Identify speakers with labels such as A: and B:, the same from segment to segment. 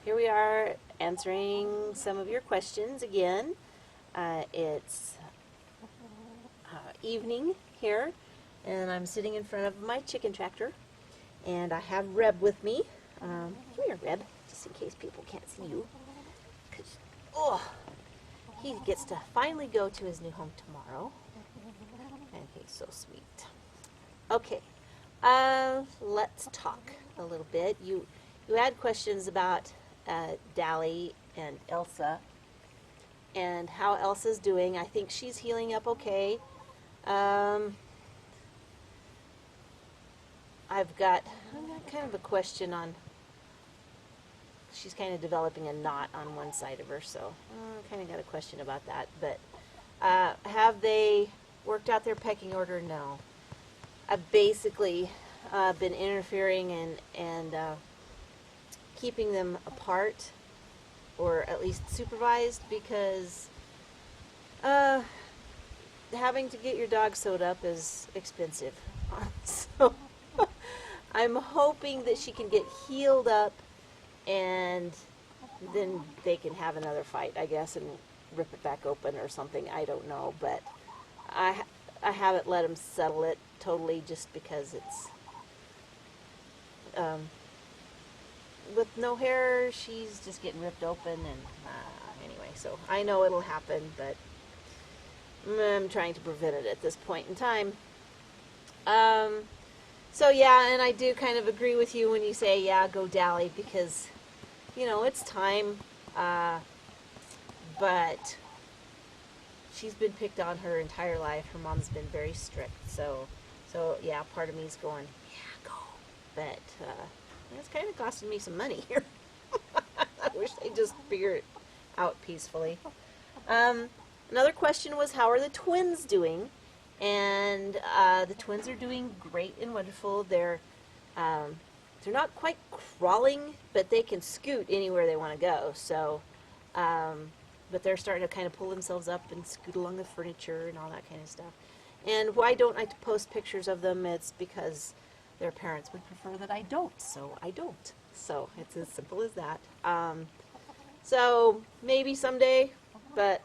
A: Here we are answering some of your questions again. It's evening here, and I'm sitting in front of my chicken tractor, and I have Reb with me. Come here, Reb, just in case people can't see you. 'Cause, he gets to finally go to his new home tomorrow, and he's so sweet. Okay, let's talk a little bit. You had questions about Dally and Elsa and how Elsa's doing. I think she's healing up okay. I've got kind of a question on, she's kind of developing a knot on one side of her, so I kind of got a question about that. But have they worked out their pecking order? No. I've basically been interfering and keeping them apart, or at least supervised, because having to get your dog sewed up is expensive. So I'm hoping that she can get healed up, and then they can have another fight, I guess, and rip it back open or something. I don't know, but I haven't let them settle it totally, just because it's with no hair, she's just getting ripped open, and anyway, so I know it'll happen, but I'm trying to prevent it at this point in time. So yeah, and I do kind of agree with you when you say, yeah, go Dally, because, you know, it's time, but she's been picked on her entire life. Her mom's been very strict, so yeah, part of me's going, yeah, go, but it's kind of costing me some money here. I wish they just figure it out peacefully. Another question was, how are the twins doing? And the twins are doing great and wonderful. They're not quite crawling, but they can scoot anywhere they want to go. So, but they're starting to kind of pull themselves up and scoot along the furniture and all that kind of stuff. And why don't I post pictures of them? It's because their parents would prefer that I don't, so I don't. So it's as simple as that. So maybe someday, but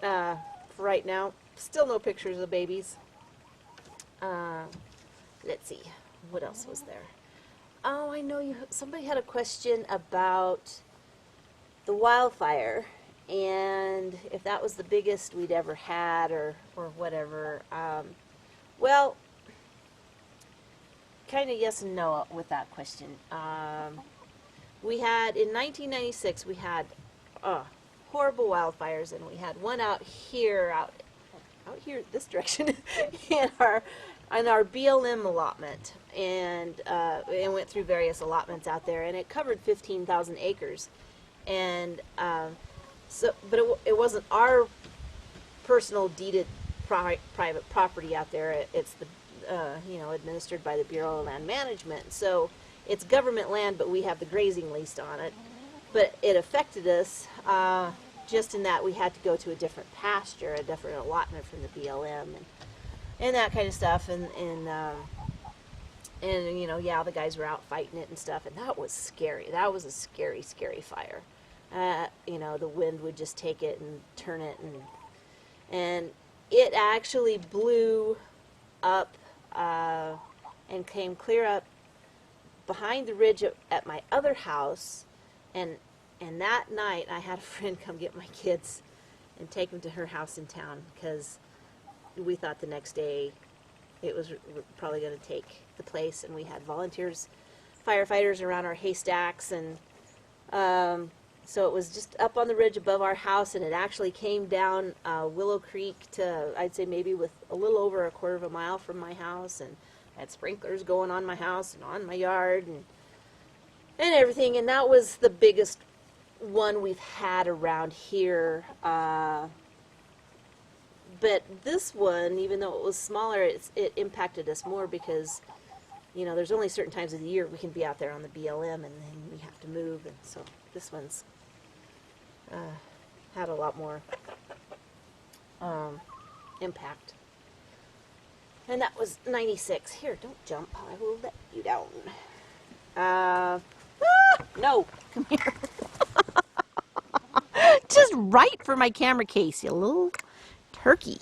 A: for right now, still no pictures of the babies. Let's see, what else was there? Oh, I know somebody had a question about the wildfire, and if that was the biggest we'd ever had, or whatever. Well, kind of yes and no with that question. We had, in 1996, we had horrible wildfires, and we had one out here this direction in our BLM allotment, and it went through various allotments out there, and it covered 15,000 acres, and but it wasn't our personal deeded private property out there. It's the administered by the Bureau of Land Management, so it's government land, but we have the grazing lease on it. But it affected us just in that we had to go to a different pasture, a different allotment from the BLM, and that kind of stuff, and yeah, the guys were out fighting it and stuff, and that was scary. That was a scary, scary fire. The wind would just take it and turn it, and it actually blew up and came clear up behind the ridge at my other house, and that night I had a friend come get my kids and take them to her house in town, because we thought the next day it was probably going to take the place, and we had volunteers, firefighters around our haystacks, and so it was just up on the ridge above our house, and it actually came down Willow Creek to, I'd say, maybe with a little over a quarter of a mile from my house, and I had sprinklers going on my house and on my yard and everything, and that was the biggest one we've had around here. But this one, even though it was smaller, it impacted us more, because there's only certain times of the year we can be out there on the BLM, and then we have to move, and so this one's had a lot more impact. And that was 96. Here, don't jump. I will let you down. No, come here. Just right for my camera case, you little turkey.